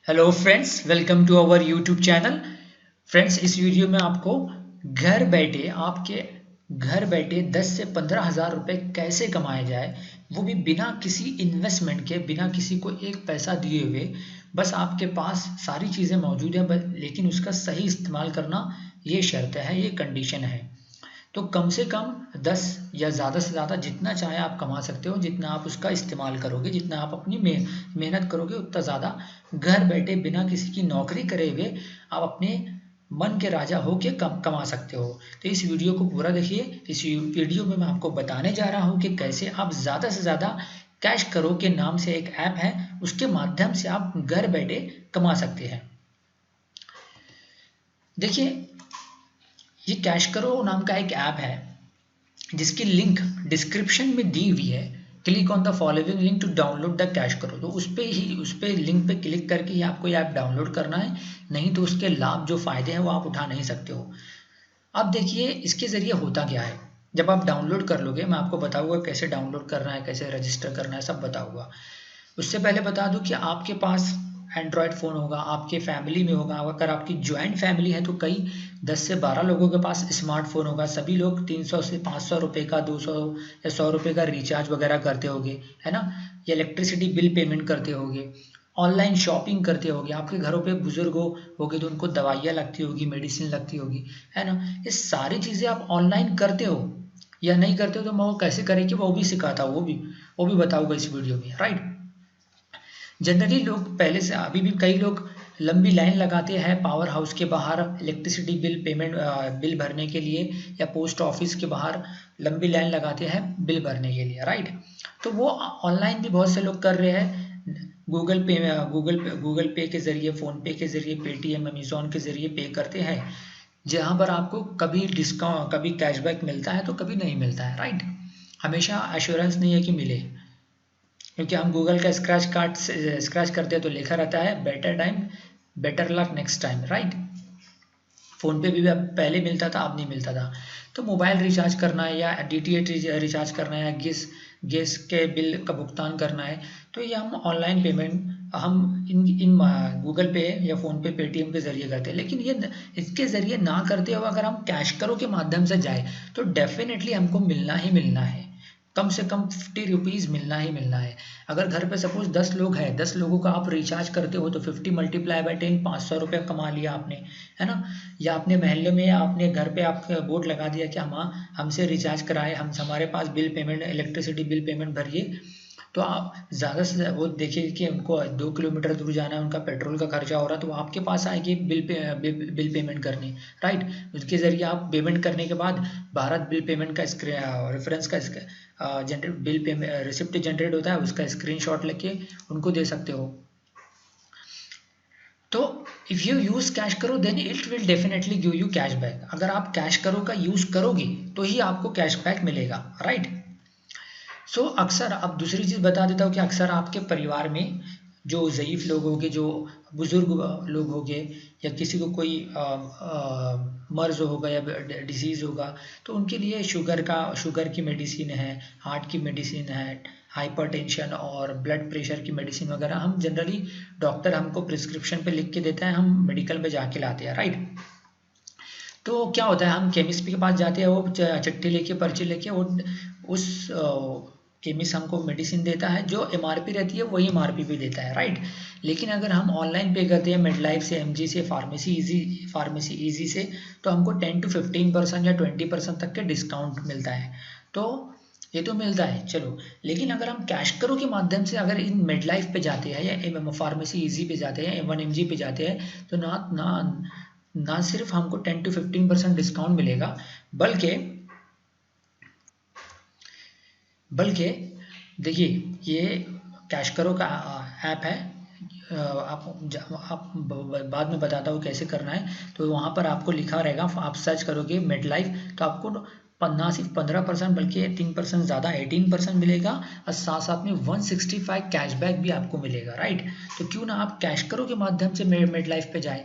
Hello friends, welcome to our YouTube channel. Friends, इस video में आपको आपके घर बैठे 10 से 15 हज़ार रुपये कैसे कमाए जाए, वो भी बिना किसी इन्वेस्टमेंट के, बिना किसी को एक पैसा दिए हुए। बस आपके पास सारी चीज़ें मौजूद हैं, लेकिन उसका सही इस्तेमाल करना ये शर्त है, ये कंडीशन है। तो कम से कम 10 या ज़्यादा से ज़्यादा जितना चाहे आप कमा सकते हो, जितना आप उसका इस्तेमाल करोगे, जितना आप अपनी मेहनत करोगे, उतना ज़्यादा घर बैठे बिना किसी की नौकरी करे हुए आप अपने मन के राजा हो के कमा सकते हो। तो इस वीडियो को पूरा देखिए। इस वीडियो में मैं आपको बताने जा रहा हूँ कि कैसे आप ज़्यादा से ज़्यादा कैश करो के नाम से एक ऐप है, उसके माध्यम से आप घर बैठे कमा सकते हैं। देखिए, ये कैश करो नाम का एक ऐप है जिसकी लिंक डिस्क्रिप्शन में दी हुई है। Click on the following link to download the CashKaro. तो उस पे लिंक पे क्लिक करके ही आपको ये ऐप डाउनलोड करना है, नहीं तो उसके लाभ जो फायदे हैं वो आप उठा नहीं सकते हो। अब देखिए इसके ज़रिए होता क्या है। जब आप डाउनलोड कर लोगे, मैं आपको बताऊंगा कैसे डाउनलोड करना है, कैसे रजिस्टर करना है, सब बताऊंगा। उससे पहले बता दूं कि आपके पास एंड्रॉयड फ़ोन होगा, आपके फैमिली में होगा। अगर आपकी ज्वाइंट फैमिली है तो कई 10 से 12 लोगों के पास स्मार्टफोन होगा। सभी लोग 300 से 500 रुपये का, 200 या 100 रुपये का रिचार्ज वगैरह करते होंगे, है ना। या इलेक्ट्रिसिटी बिल पेमेंट करते होंगे, ऑनलाइन शॉपिंग करते होंगे। आपके घरों पे बुजुर्ग होगे तो उनको दवाइयाँ लगती होगी, मेडिसिन लगती होगी, है ना। ये सारी चीज़ें आप ऑनलाइन करते हो या नहीं करते हो, तो मैं वो कैसे करें कि वो भी सिखाता हूँ, वो भी बताऊँगा इस वीडियो में, राइट। जनरली लोग पहले से, अभी भी कई लोग लंबी लाइन लगाते हैं पावर हाउस के बाहर इलेक्ट्रिसिटी बिल भरने के लिए, या पोस्ट ऑफिस के बाहर लंबी लाइन लगाते हैं बिल भरने के लिए, राइट। तो वो ऑनलाइन भी बहुत से लोग कर रहे हैं। गूगल पे के ज़रिए, फ़ोन पे के ज़रिए, पेटीएम, अमेज़ॉन के ज़रिए पे करते हैं, जहाँ पर आपको कभी डिस्काउंट, कभी कैशबैक मिलता है तो कभी नहीं मिलता है, राइट। हमेशा एश्योरेंस नहीं है कि मिले, क्योंकि हम गूगल का स्क्रैच करते हैं तो लिखा रहता है better time better luck next time, right. Phone पे भी अब पहले मिलता था, अब नहीं मिलता था। तो मोबाइल रिचार्ज करना है, या डीटीएच रिचार्ज करना है, या गैस के बिल का भुगतान करना है, तो ये हम ऑनलाइन पेमेंट हम इन गूगल पे या फ़ोन पे, पेटीएम के ज़रिए करते हैं। लेकिन ये इसके ज़रिए ना करते हुए अगर हम कैश करो के माध्यम से जाए तो डेफिनेटली हमको मिलना ही मिलना है, कम से कम 50 रुपीज़ मिलना ही मिलना है। अगर घर पे सपोज 10 लोग हैं, 10 लोगों का आप रिचार्ज करते हो तो 50 मल्टीप्लाई बाई 10, 500 रुपये कमा लिया आपने, है ना। या अपने मोहल्ले में या अपने घर पे आप बोर्ड लगा दिया कि हम हमसे रिचार्ज कराए, हम हमारे पास bill payment, electricity bill payment भरिए। तो आप ज़्यादा से वो देखिए कि उनको 2 किलोमीटर दूर जाना है, उनका पेट्रोल का खर्चा हो रहा है, तो वो आपके पास आएगी बिल पेमेंट करने, राइट। उसके ज़रिए आप पेमेंट करने के बाद भारत बिल पेमेंट का रेफरेंस का generate bill payment receipt generate होता है, उसका स्क्रीनशॉट लेके उनको दे सकते हो। तो if you use CashKaro then it will definitely give you cashback. अगर आप कैश करो का यूज़ करोगे तो ही आपको कैशबैक मिलेगा, राइट। सो अक्सर, अब दूसरी चीज़ बता देता हूँ कि अक्सर आपके परिवार में जो ज़ईफ़ लोग होंगे, जो बुज़ुर्ग लोग होंगे, या किसी को कोई मर्ज़ होगा या डिसीज़ होगा, तो उनके लिए शुगर की मेडिसिन है, हार्ट की मेडिसिन है, हाइपरटेंशन और ब्लड प्रेशर की मेडिसिन वगैरह हम जनरली, डॉक्टर हमको प्रिस्क्रिप्शन पे लिख के देता है, हम मेडिकल में जाके लाते हैं, राइट। तो क्या होता है, हम केमिस्ट के पास जाते हैं, वो चिट्ठी लेके, पर्ची लेके, वो उस केमिस्ट हमको मेडिसिन देता है, जो एमआरपी रहती है वही एमआरपी भी देता है, राइट। लेकिन अगर हम ऑनलाइन पे करते हैं मेडलाइफ से, एमजी से, फार्मेसी इजी से, तो हमको 10 to 15% या 20% तक के डिस्काउंट मिलता है। तो ये तो मिलता है, चलो। लेकिन अगर हम कैश करो के माध्यम से अगर इन मेडलाइफ पे जाते हैं, या फार्मेसी इजी पे जाते हैं, M1 MG पे जाते हैं, तो ना ना ना सिर्फ हमको 10 to 15% डिस्काउंट मिलेगा, बल्कि बल्कि देखिए, ये कैश करो का ऐप है। आप बाद में बताता हूँ कैसे करना है। तो वहाँ पर आपको लिखा रहेगा, आप सर्च करोगे मेडलाइफ, तो आपको ना सिर्फ 15% बल्कि 3% ज़्यादा 18% मिलेगा, और साथ साथ में 165 कैशबैक भी आपको मिलेगा, राइट। तो क्यों ना आप कैश करो के माध्यम से मेडलाइफ पे जाए,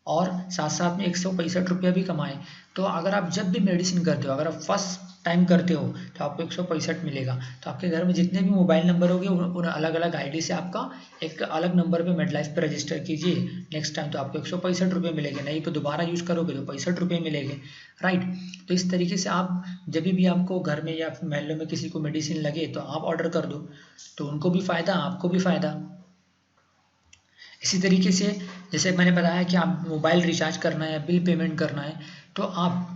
और साथ साथ में 165 रुपया भी कमाएं। तो अगर आप जब भी मेडिसिन करते हो, अगर आप फर्स्ट टाइम करते हो तो आपको 165 मिलेगा। तो आपके घर में जितने भी मोबाइल नंबर होंगे उन अलग अलग आईडी से आपका एक अलग नंबर पे मेडलाइफ पे रजिस्टर कीजिए नेक्स्ट टाइम, तो आपको 165 मिलेंगे। नहीं तो दोबारा यूज़ करोगे तो 65 मिलेंगे, राइट। तो इस तरीके से आप जब भी आपको घर में या मोहल्ले में किसी को मेडिसिन लगे तो आप ऑर्डर कर दो, तो उनको भी फ़ायदा आपको भी फ़ायदा। इसी तरीके से जैसे मैंने बताया कि आप मोबाइल रिचार्ज करना है, बिल पेमेंट करना है, तो आप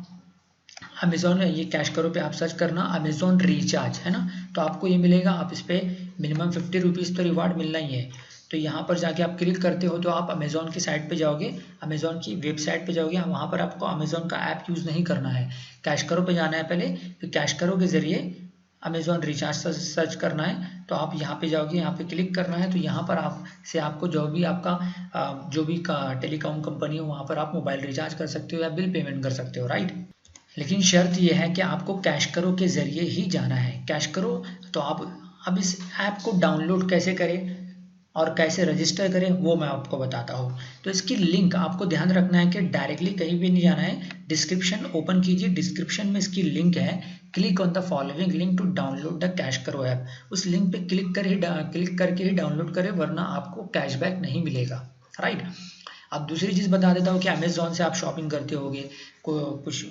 अमेज़ॉन में ये कैश करो पे आप सर्च करना अमेज़ॉन रिचार्ज, है ना, तो आपको ये मिलेगा। आप इस पर मिनिमम 50 रुपीज़ तो रिवार्ड मिलना ही है। तो यहाँ पर जाके आप क्लिक करते हो तो आप अमेज़ॉन की साइट पे जाओगे, अमेज़ॉन की वेबसाइट पे जाओगे। वहाँ पर आपको अमेज़ॉन का ऐप यूज़ नहीं करना है, कैश करो पे जाना है पहले। फिर कैश करो के ज़रिए अमेज़ॉन रिचार्ज सर्च करना है, तो आप यहाँ पे जाओगे, यहाँ पे क्लिक करना है। तो यहाँ पर आप से आपको जो भी आपका जो भी टेलीकॉम कंपनी हो वहाँ पर आप मोबाइल रिचार्ज कर सकते हो या बिल पेमेंट कर सकते हो, राइट। लेकिन शर्त यह है कि आपको कैश करो के ज़रिए ही जाना है। कैश करो तो आप अब इस ऐप को डाउनलोड कैसे करें और कैसे रजिस्टर करें वो मैं आपको बताता हूँ। तो इसकी लिंक आपको ध्यान रखना है कि डायरेक्टली कहीं भी नहीं जाना है, डिस्क्रिप्शन ओपन कीजिए, डिस्क्रिप्शन में इसकी लिंक है, click on the following link to download the CashKaro app. उस लिंक पे क्लिक करके ही डाउनलोड करें, वरना आपको कैशबैक नहीं मिलेगा, राइट। अब दूसरी चीज़ बता देता हूँ कि अमेज़ॉन से आप शॉपिंग करते होगे, कुछ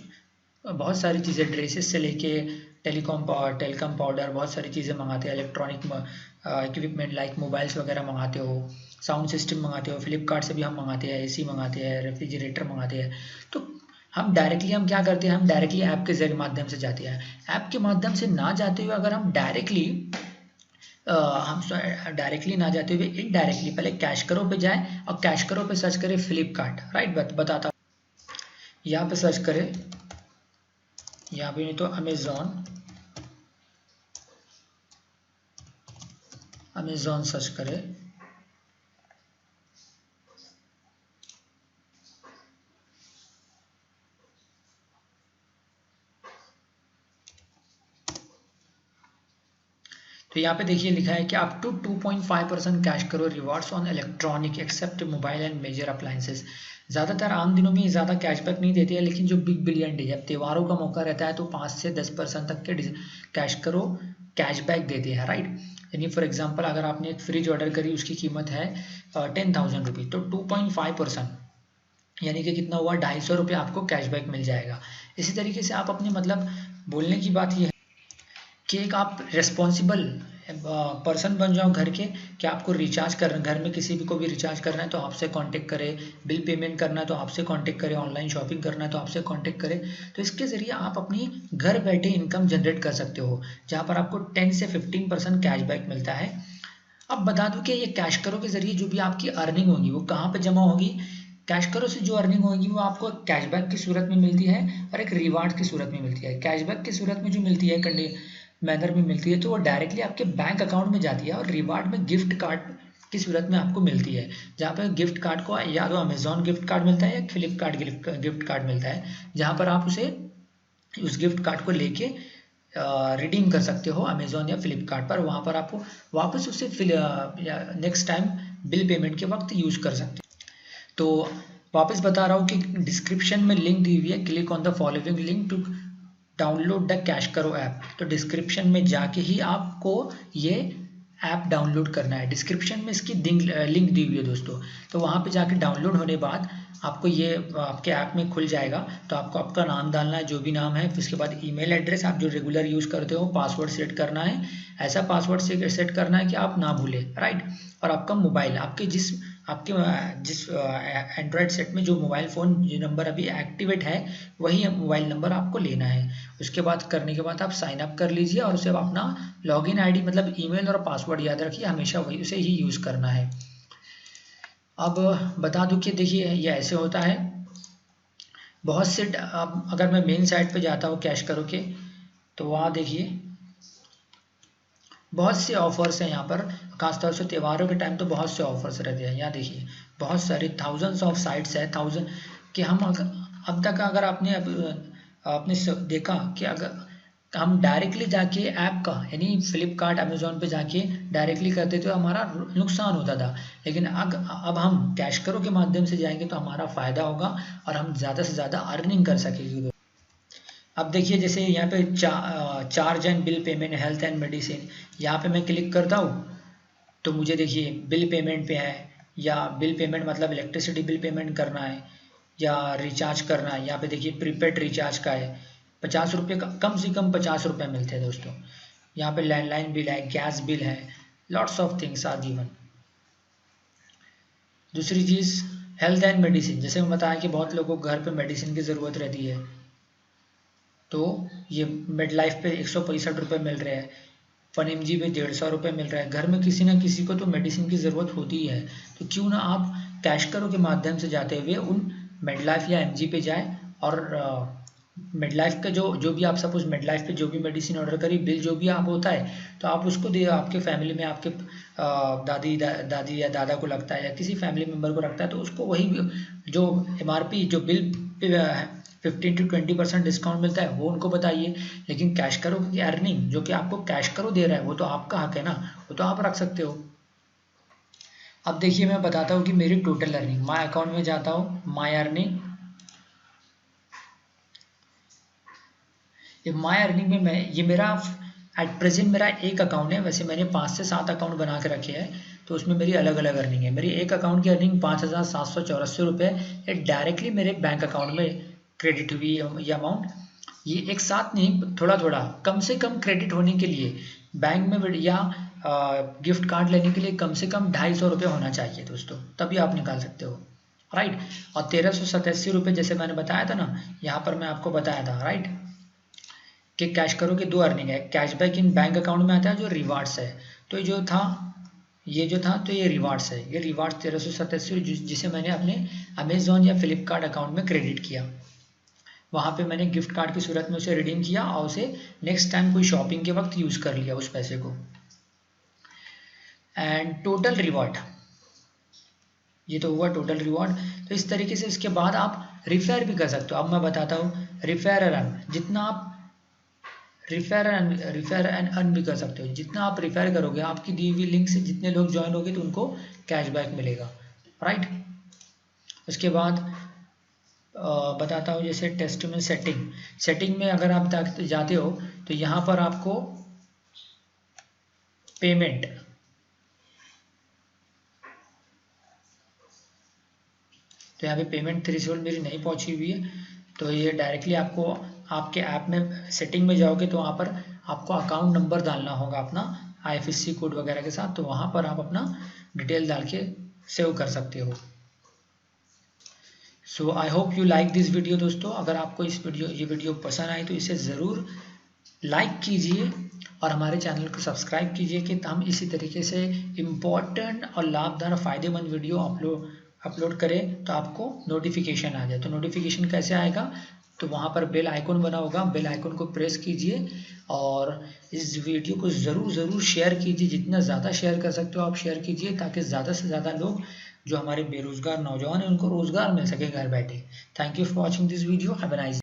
बहुत सारी चीज़ें, ड्रेसेस से लेके टेलीकॉम पाउडर, बहुत सारी चीज़ें मंगाते हैं, इलेक्ट्रॉनिक इक्विपमेंट लाइक मोबाइल्स वगैरह मंगाते हो, साउंड सिस्टम मंगाते हो, फ्लिपकार्ट से भी हम मंगाते हैं, एसी मंगाते हैं, रेफ्रिजरेटर मंगाते हैं। तो हम क्या करते हैं, हम डायरेक्टली ऐप के जरिए माध्यम से जाते हैं। ऐप के माध्यम से ना जाते हुए अगर हम डायरेक्टली ना जाते हुए इनडायरेक्टली पहले कैश करो पे जाए और कैश करो पे सर्च करें फ्लिपकार्ट, राइट। बताता हूँ, यहाँ पे सर्च करें, यहाँ पे नहीं तो अमेज़ॉन सर्च करें। तो यहाँ पे देखिए लिखा है कि up to 2.5% CashKaro rewards on electronic except mobile and major appliances. ज़्यादातर आम दिनों में ज़्यादा कैशबैक नहीं देती है, लेकिन जो बिग बिलियन डे जब त्योहारों का मौका रहता है तो 5 से 10% तक के कैश करो कैशबैक देते हैं, राइट। यानी फॉर एग्जांपल अगर आपने एक फ्रिज ऑर्डर करी, उसकी कीमत है 10,000 रुपीज़, तो 2.5% यानी कि कितना हुआ, 250 रुपये आपको कैशबैक मिल जाएगा। इसी तरीके से आप अपने मतलब बोलने की बात ये है कि एक आप रिस्पॉन्सिबल पर्सन बन जाओ घर के, कि आपको रिचार्ज करना, घर में किसी भी को भी रिचार्ज करना है तो आपसे कांटेक्ट करें, बिल पेमेंट करना है तो आपसे कांटेक्ट करें, ऑनलाइन शॉपिंग करना है तो आपसे कांटेक्ट करें। तो इसके ज़रिए आप अपनी घर बैठे इनकम जनरेट कर सकते हो, जहाँ पर आपको 10 से 15% कैशबैक मिलता है। अब बता दूं कि ये कैश करो के ज़रिए जो भी आपकी अर्निंग होगी वो कहाँ पर जमा होगी। कैश करो से जो अर्निंग होगी वो आपको कैशबैक की सूरत में मिलती है और एक रिवार्ड की सूरत में मिलती है। कैशबैक की सूरत में जो मिलती है मैनर में मिलती है तो वो डायरेक्टली आपके बैंक अकाउंट में जाती है, और रिवार्ड में गिफ्ट कार्ड की सूरत में आपको मिलती है, जहाँ पर गिफ्ट कार्ड को या तो अमेज़ॉन गिफ्ट कार्ड मिलता है या फ्लिपकार्ट गिफ्ट कार्ड मिलता है, जहाँ पर आप उस गिफ्ट कार्ड को लेके रिडीम कर सकते हो अमेज़ॉन या फ्लिपकार्ट पर। वहाँ पर आपको वापस उसे नेक्स्ट टाइम बिल पेमेंट के वक्त यूज़ कर सकते हो। तो वापस बता रहा हूँ कि डिस्क्रिप्शन में लिंक दी हुई है, click on the following link to download the CashKaro app. तो डिस्क्रिप्शन में जाके ही आपको ये ऐप डाउनलोड करना है। डिस्क्रिप्शन में इसकी लिंक दी हुई है दोस्तों, तो वहाँ पे जाके डाउनलोड होने बाद आपको ये आपके ऐप में खुल जाएगा। तो आपको आपका नाम डालना है, जो भी नाम है, फिर उसके बाद ईमेल एड्रेस आप जो रेगुलर यूज़ करते हो, पासवर्ड सेट करना है, ऐसा पासवर्ड सेट करना है कि आप ना भूलें, राइट। और आपका मोबाइल आपके जिस एंड्रॉयड सेट में जो मोबाइल फ़ोन जो नंबर अभी एक्टिवेट है वही मोबाइल नंबर आपको लेना है। उसके बाद करने के बाद आप साइन अप कर लीजिए और उसे अपना लॉगिन आईडी मतलब ईमेल और पासवर्ड याद रखिए, हमेशा वही उसे ही यूज़ करना है। अब बता दूं कि देखिए ये ऐसे होता है, बहुत से अब अगर मैं मेन साइट पे जाता हूँ कैश करो के, तो वहाँ देखिए बहुत से ऑफर्स हैं यहाँ पर, खासतौर से त्योहारों के टाइम तो बहुत से ऑफर्स रहते हैं। यहाँ देखिए बहुत सारी थाउजेंड्स ऑफ साइट्स है, कि हम अब तक अगर आपने देखा कि अगर हम डायरेक्टली जाके ऐप का यानी फ्लिपकार्ट अमेज़ॉन पे जाके डायरेक्टली करते तो हमारा नुकसान होता था, लेकिन अब हम कैश करो के माध्यम से जाएंगे तो हमारा फ़ायदा होगा और हम ज़्यादा से ज़्यादा अर्निंग कर सकेंगे। अब देखिए जैसे यहाँ पे charge and bill payment, health and medicine, यहाँ पे मैं क्लिक करता हूँ तो मुझे देखिए बिल पेमेंट पे है, या बिल पेमेंट मतलब इलेक्ट्रिसिटी बिल पेमेंट करना है या रिचार्ज करना है। यहाँ पे देखिए प्रीपेड रिचार्ज का है, 50 रुपये का, कम से कम 50 रुपये मिलते हैं दोस्तों। यहाँ पे लैंडलाइन बिल है, गैस बिल है, lots of things are given. दूसरी चीज़ हेल्थ एंड मेडिसिन, जैसे मैं बताया कि बहुत लोगों को घर पे मेडिसिन की ज़रूरत रहती है, तो ये मेड लाइफ पे 165 रुपये मिल रहे हैं, 1 mg पे 150 रुपये मिल रहा है। घर में किसी ना किसी को तो मेडिसिन की ज़रूरत होती ही है, तो क्यों ना आप कैश करो के माध्यम से जाते हुए उन मेड लाइफ या mg पे जाए और मेड लाइफ का जो भी आप सपोज मेड लाइफ पे जो भी मेडिसिन ऑर्डर करी, बिल जो भी आप होता है तो आप उसको दे, आपके फैमिली में आपके दादी या दादा को लगता है या किसी फैमिली मेम्बर को लगता है, तो उसको वही जो MRP जो बिल पे 15 to 20% डिस्काउंट मिलता है वो उनको बताइए। लेकिन कैश करो की अर्निंग जो कि आपको कैश करो दे रहा है वो तो आपका हक है ना, वो तो आप रख सकते हो। अब देखिए मैं बताता हूँ कि मेरी टोटल अर्निंग, माय अकाउंट में जाता हूँ, माय अर्निंग, माय अर्निंग में मैं ये मेरा एट प्रेजेंट मेरा एक अकाउंट है, वैसे मैंने 5 से 7 अकाउंट बना के रखे हैं, तो उसमें मेरी अलग अलग अर्निंग है। मेरी एक अकाउंट की अर्निंग 5,784 रुपये ये डायरेक्टली मेरे बैंक अकाउंट में क्रेडिट हुई ये अमाउंट। ये एक साथ नहीं, थोड़ा थोड़ा, कम से कम क्रेडिट होने के लिए बैंक में या गिफ्ट कार्ड लेने के लिए कम से कम 250 रुपये होना चाहिए दोस्तों, तभी आप निकाल सकते हो, राइट। और 1387 रुपये जैसे मैंने बताया था ना, यहाँ पर मैं आपको बताया था, राइट, कि कैश करो कि 2 अर्निंग है। कैशबैक इन बैंक अकाउंट में आता है जो रिवार्ड्स है, तो ये जो था तो ये रिवार्ड्स है, ये रिवार्ड्स 1387 जिसे मैंने अपने अमेजोन या फ्लिपकार्ट अकाउंट में क्रेडिट किया। वहाँ पे मैंने गिफ्ट कार्ड की सूरत में उसे रिडीम किया और उसे नेक्स्ट टाइम कोई शॉपिंग के वक्त यूज़ कर लिया उस पैसे को। एंड टोटल रिवॉर्ड, ये तो हुआ टोटल रिवॉर्ड। तो इस तरीके से इसके बाद आप रिफेयर भी कर सकते हो। अब मैं बताता हूँ रिफेयर एंड, जितना आप रिफेयर एंड अर्न भी कर सकते हो। जितना आप रिफेयर करोगे, आपकी दी हुई लिंक से जितने लोग ज्वाइन होंगे तो उनको कैशबैक मिलेगा, राइट। उसके बाद बताता हूँ जैसे टेस्ट में सेटिंग में अगर आप जाते हो तो यहाँ पर आपको पेमेंट, तो यहाँ पे पेमेंट थ्रेशोल्ड मेरी नहीं पहुँची हुई है, तो ये डायरेक्टली आपको आपके ऐप में सेटिंग में जाओगे तो वहाँ पर आपको अकाउंट नंबर डालना होगा अपना IFSC कोड वगैरह के साथ, तो वहाँ पर आप अपना डिटेल डाल के सेव कर सकते हो। So I hope you like this video दोस्तों। अगर आपको ये वीडियो पसंद आई तो इसे ज़रूर लाइक कीजिए और हमारे चैनल को सब्सक्राइब कीजिए कि हम इसी तरीके से इम्पोर्टेंट और लाभदायक फ़ायदेमंद वीडियो अपलोड करें तो आपको नोटिफिकेशन आ जाए। तो नोटिफिकेशन कैसे आएगा, तो वहाँ पर बेल आइकन बना होगा, बेल आइकन को प्रेस कीजिए और इस वीडियो को ज़रूर शेयर कीजिए। जितना ज़्यादा शेयर कर सकते हो आप शेयर कीजिए, ताकि ज़्यादा से ज़्यादा लोग जो हमारे बेरोजगार नौजवान हैं उनको रोज़गार मिल सके घर बैठे। Thank you for watching this video, have a nice